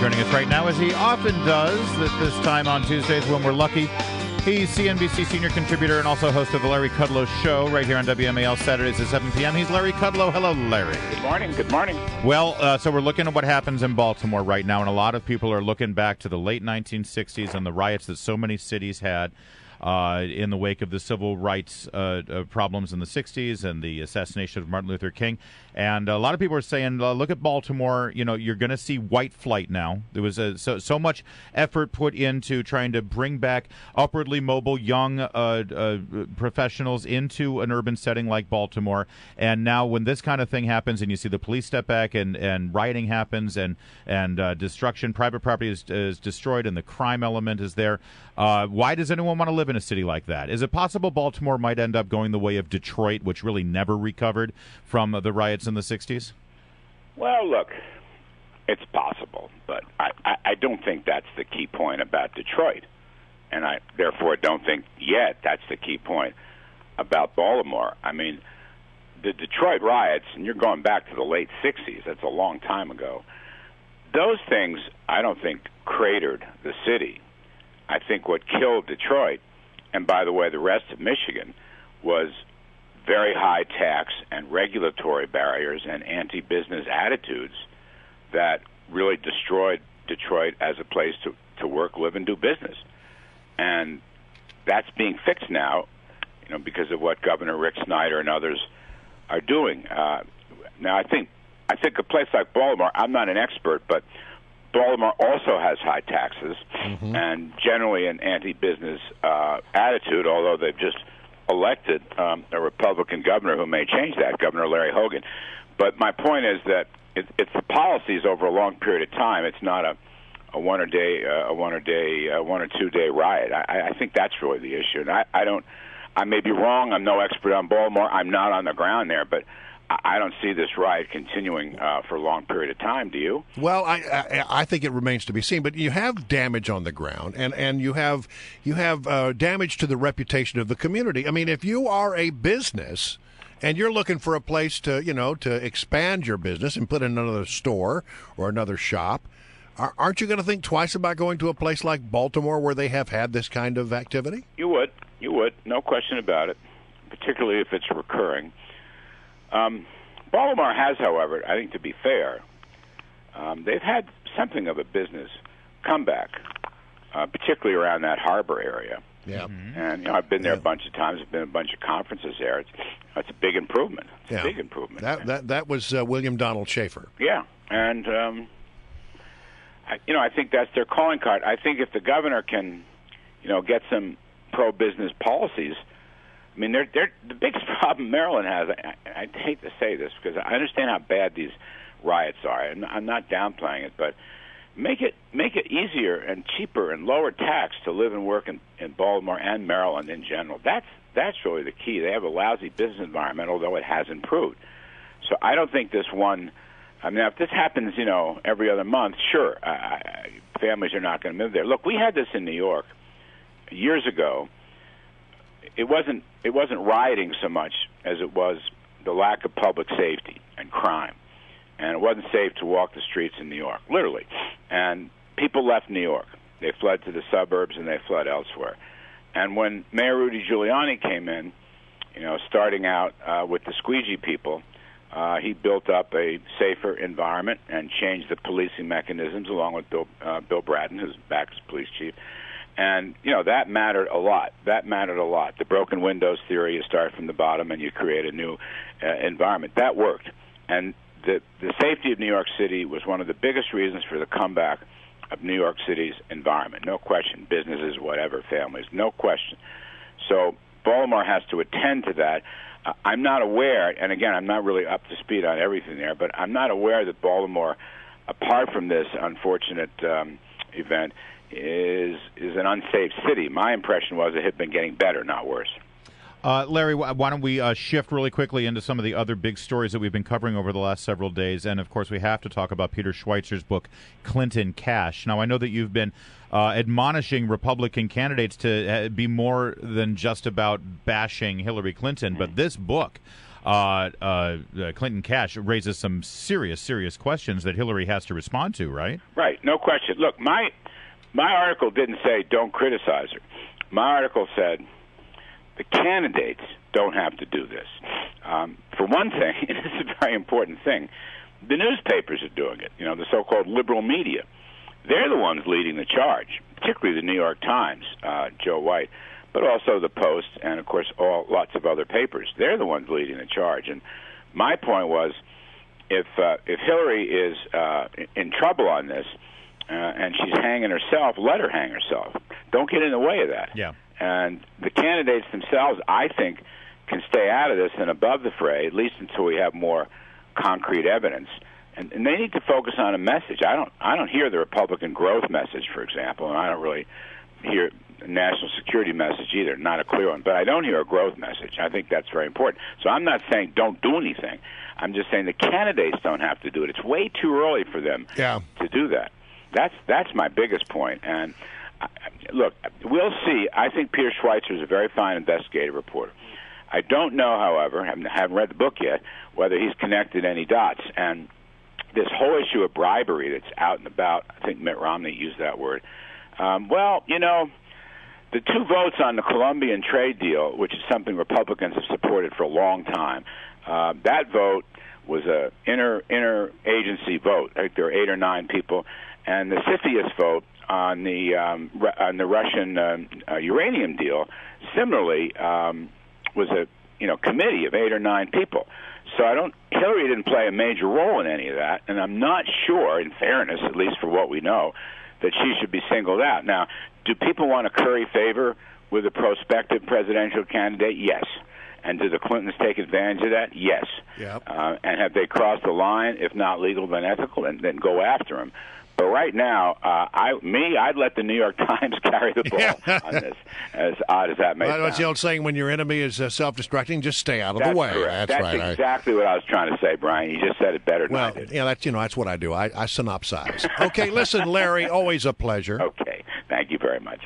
joining us right now, as he often does at this time on Tuesdays when we're lucky. He's CNBC senior contributor and also host of the Larry Kudlow Show right here on WMAL Saturdays at 7 p.m. He's Larry Kudlow. Hello, Larry. Good morning. Good morning. Well, so we're looking at what happens in Baltimore right now, and a lot of people are looking back to the late 1960s and the riots that so many cities had in the wake of the civil rights problems in the 60s and the assassination of Martin Luther King. And a lot of people are saying, look at Baltimore, you know, you're going to see white flight now. There was so much effort put into trying to bring back upwardly mobile young professionals into an urban setting like Baltimore. And now when this kind of thing happens and you see the police step back and rioting happens and destruction, private property is destroyed and the crime element is there, why does anyone want to live in a city like that? Is it possible Baltimore might end up going the way of Detroit, which really never recovered from the riots in the 60s? Well, look, it's possible, but I don't think that's the key point about Detroit. And I therefore don't think yet that's the key point about Baltimore. I mean, the Detroit riots, and you're going back to the late 60s, that's a long time ago, those things I don't think cratered the city. I think what killed Detroit, and by the way, the rest of Michigan, was very high tax and regulatory barriers and anti-business attitudes that really destroyed Detroit as a place to work, live, and do business. And that's being fixed now, you know, because of what Governor Rick Snyder and others are doing. Now, I think a place like Baltimore, I'm not an expert, but Baltimore also has high taxes and generally an anti-business attitude, although they've just elected a Republican governor who may change that, Governor Larry Hogan. But my point is that it's the policies over a long period of time. It's not a one or 2 day riot. I think that's really the issue. And I may be wrong. I'm no expert on Baltimore. I'm not on the ground there, but I don't see this riot continuing for a long period of time. Do you? Well, I think it remains to be seen. But you have damage on the ground, and you have damage to the reputation of the community. I mean, if you are a business and you're looking for a place to expand your business and put in another store or another shop, aren't you going to think twice about going to a place like Baltimore where they have had this kind of activity? You would, no question about it, particularly if it's recurring. Baltimore has, however, I think to be fair, they've had something of a business comeback, particularly around that harbor area. Yeah. And I've been there a bunch of times. I've been at a bunch of conferences there. It's a big improvement. It's a big improvement. That was William Donald Schaefer. Yeah, and I think that's their calling card. I think if the governor can, get some pro-business policies. I mean, they're the biggest problem Maryland has. I hate to say this because I understand how bad these riots are, and I'm not downplaying it, but make it easier and cheaper and lower tax to live and work in Baltimore and Maryland in general. That's really the key. They have a lousy business environment, although it has improved. So I don't think this one. I mean, if this happens, every other month, sure, families are not going to move there. Look, we had this in New York years ago. It wasn't rioting so much as it was the lack of public safety and crime. And it wasn't safe to walk the streets in New York, literally. And people left New York. They fled to the suburbs and they fled elsewhere. And when Mayor Rudy Giuliani came in, starting out with the squeegee people, he built up a safer environment and changed the policing mechanisms along with Bill Bratton, who's back as police chief. And, that mattered a lot. The broken windows theory, you start from the bottom and you create a new environment. That worked. And the safety of New York City was one of the biggest reasons for the comeback of New York City's environment. No question. Businesses, whatever, families, no question. So Baltimore has to attend to that. I'm not aware, and again, I'm not really up to speed on everything there, but I'm not aware that Baltimore, apart from this unfortunate event, is an unsafe city. My impression was it had been getting better, not worse. Larry, why don't we shift really quickly into some of the other big stories that we've been covering over the last several days. And, of course, we have to talk about Peter Schweizer's book, Clinton Cash. Now, I know that you've been admonishing Republican candidates to be more than just about bashing Hillary Clinton, but this book Clinton cash raises some serious questions that Hillary has to respond to, right? Right, no question. Look, my article didn't say don't criticize her. My article said the candidates don't have to do this. For one thing, and this is a very important thing, the newspapers are doing it, the so-called liberal media. They're the ones leading the charge, particularly the New York Times, Joe White, but also the Post and, of course, lots of other papers. They're the ones leading the charge. And my point was, if Hillary is in trouble on this and she's hanging herself, let her hang herself. Don't get in the way of that. Yeah. And the candidates themselves, I think, can stay out of this and above the fray, at least until we have more concrete evidence. And they need to focus on a message. I don't hear the Republican growth message, for example, and I don't really hear a national security message either, not a clear one. But I don't hear a growth message. I think that's very important. So I'm not saying don't do anything. I'm just saying the candidates don't have to do it. It's way too early for them to do that. That's my biggest point. And look, we'll see. I think Peter Schweitzer is a very fine investigative reporter. I don't know, however, haven't read the book yet, whether he's connected any dots. And this whole issue of bribery that's out and about, I think Mitt Romney used that word. The two votes on the Colombian trade deal, which is something Republicans have supported for a long time, that vote was a inter-agency vote. I think there were 8 or 9 people. And the CFIUS vote on the Russian uranium deal, similarly, was a committee of 8 or 9 people. So Hillary didn't play a major role in any of that, and I'm not sure, in fairness, at least for what we know, that she should be singled out. Now, do people want to curry favor with a prospective presidential candidate? Yes. And do the Clintons take advantage of that? Yes. Yep. And have they crossed the line, if not legal, then ethical, and then go after them? But right now, I'd let the New York Times carry the ball on this, as odd as that may sound. That's the old saying, when your enemy is self-destructing, just stay out of the way. Correct. That's right. Exactly what I was trying to say, Brian. You just said it better than I did. Yeah, that's what I do. I synopsize. Okay, listen, Larry, always a pleasure. Okay, thank you very much.